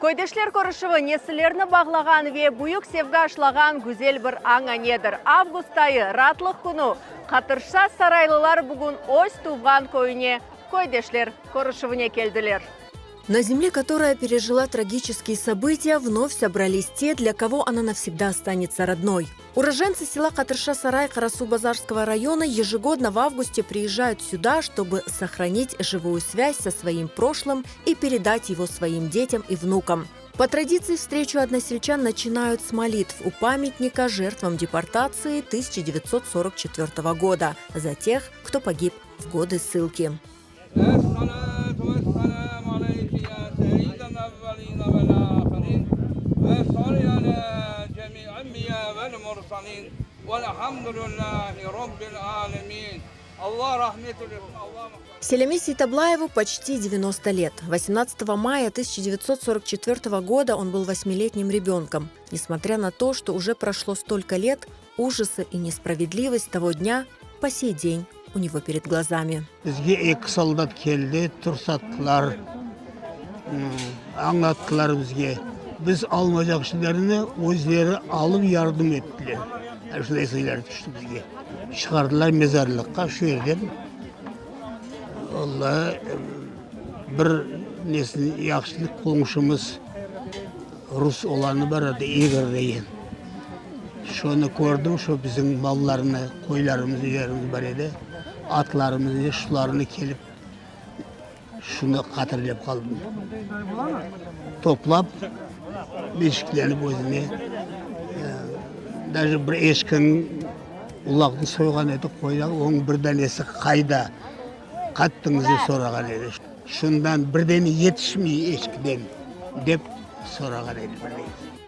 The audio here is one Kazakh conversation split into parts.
Көйдешлер көрішігі несілеріні бағлаған ве бұйық севгі ашлаған güzel бір аңа недір. Август айы ратлық күні қатырша сарайлылар бүгін ось туған көйіне көйдешлер көрішігіне келділер. На земле, которая пережила трагические события, вновь собрались те, для кого она навсегда останется родной. Уроженцы села Катырша-Сарай Карасу-Базарского района ежегодно в августе приезжают сюда, чтобы сохранить живую связь со своим прошлым и передать его своим детям и внукам. По традиции встречу односельчан начинают с молитв у памятника жертвам депортации 1944 года за тех, кто погиб в годы ссылки. Селяме Сейтаблаеву почти 90 лет. 18 мая 1944 года он был 8-летним ребенком. Несмотря на то, что уже прошло столько лет, ужасы и несправедливость того дня по сей день у него перед глазами. Бізге екі солдат келді, тұрсаттылар, аңлаттылар бізге. Біз алмажақшыларыны өздері алып ярдым еттілер. Шындай сыйлар түшті бізге. Шығардылар мезарлыққа шүйерден. Олла бір несін яқшылық қоңшымыз Рус оланы барады Игорь деген. Şunu gördüm, şu bizim mallarını, koylarımızı, yerimiz var idi. Atlarımızı, şularını kelip şunu hatırlayıp kaldım. Toplap, beşiklerini özüne. Даже bir eşkin ulağını soygan edi, koylar, onun bir tanesi kayda kattığınızı soragan edi. Şundan bir tane yetişmeyi eşkiden, dep soragan edi.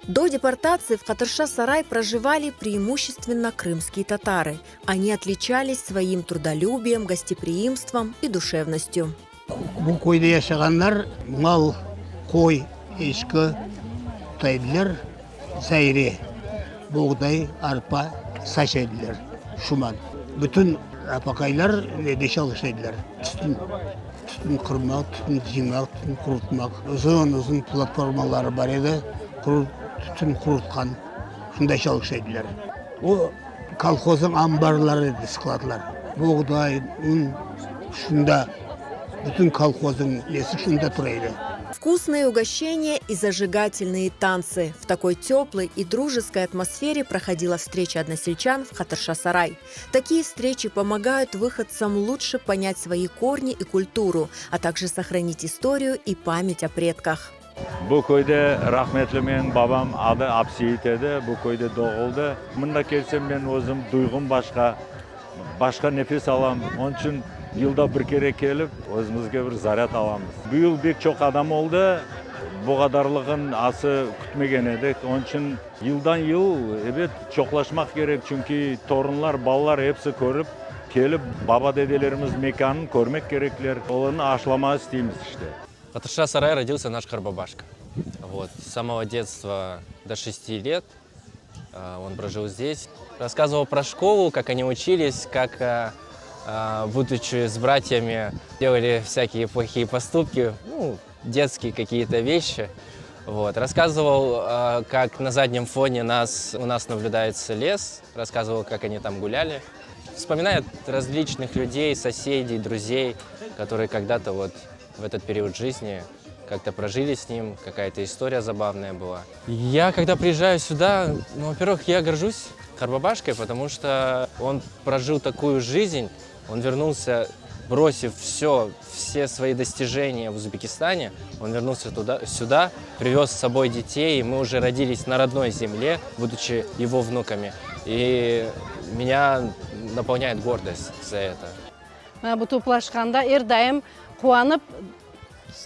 До депортации в Катырша-Сарай проживали преимущественно крымские татары. Они отличались своим трудолюбием, гостеприимством и душевностью. Bu koyda yaşayanlar mal, koy, eşki tutaydılar, zayri, buğday, arpa, saç ediler, şuman. Bütün apakaylar ne çalışıydılar. Tütün kırmak, tütün cımak, tütün kurutmak. Uzun platformaları var idi. Tütün kurutkan, şunda çalışıydılar. O kolxozun ambarları skladlar. Buğday, un, şunda bütün kolxozun nesi şunda turaydı. Вкусные угощения и зажигательные танцы. В такой теплой и дружеской атмосфере проходила встреча односельчан в Катырша-Сарай. Такие встречи помогают выходцам лучше понять свои корни и культуру, а также сохранить историю и память о предках. Bu köyde rahmetli men babam adı Absiyit edi. Bu köyde doğuldu. Mında kelsem ben özüm duygum başka nefes alam. Onun için yılda bir kere kelip özümüzge bir zarat alamız. Bu yıl pek çok adam oldu. Bu kadarlığın ası kütmegen edik. Onun için yıldan yıl evet çoklaşmak gerek. Çünkü torunlar, ballar hepsi görüp kelip baba dedelerimiz mekanını görmek gerekler. Olanı aşlama isteyimiz işte. В Катырша-Сарай родился наш Карбабашка. Вот. С самого детства до 6 лет он прожил здесь. Рассказывал про школу, как они учились, как, будучи с братьями, делали всякие плохие поступки, ну, детские какие-то вещи. Вот. Рассказывал, как на заднем фоне у нас наблюдается лес. Рассказывал, как они там гуляли. Вспоминает различных людей, соседей, друзей, которые когда-то вот в этот период жизни как-то прожили с ним, какая-то история забавная была. Я, когда приезжаю сюда, ну, во-первых, я горжусь Карбабашкой, потому что он прожил такую жизнь, он вернулся, бросив все свои достижения в Узбекистане, он вернулся сюда, привез с собой детей, и мы уже родились на родной земле, будучи его внуками. И меня наполняет гордость за это. Bu toplaşқанда әрдайым қуанып,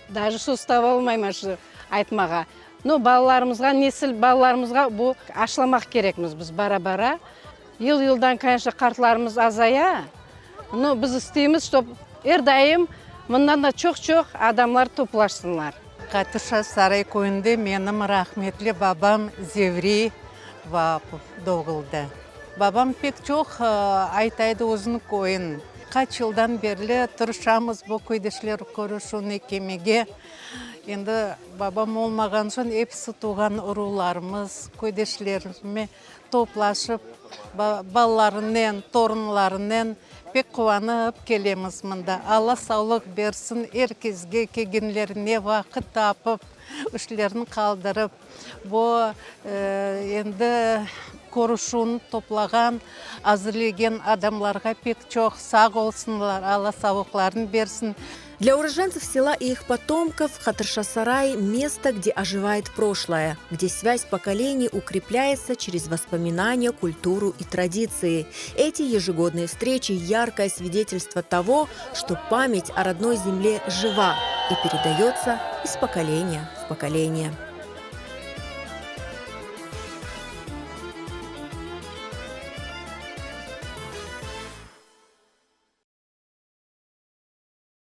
даже ұстап алмаймын айтмаға. Но балаларымызға, несіл балаларымызға бұл ашламақ керекміз біз бара-бара. Ел-елдан, конечно, қартларымыз азая. Но біз істейміз, щоб әрдайым мұндан да çox адамлар топлашсынлар. Катырша-Сарай көйінде менің рахметлі бабам Зеври Вапов doğuldu. Babam pek çok айтайды өзінің көйін. Kaç yıldan beri tırışamız bu köydüşler görüşüne kemege. Енді babam olmagan soň hepsi tuğan urularımız, köydüşlerime toplaşıp ballarından, torunlarından pek kuvanıp kelemiz mında. Allah sağlık bersin, herkesge keginlerine vakit tapıp, işlerini kaldırıp, bu endi koruşunu toplagan, hazırlayan adamlarga pek çok sağ olsunlar, Allah sağlıklarını bersin. Для уроженцев села и их потомков Хатырша-Сарай – место, где оживает прошлое, где связь поколений укрепляется через воспоминания, культуру и традиции. Эти ежегодные встречи – яркое свидетельство того, что память о родной земле жива и передается из поколения в поколение.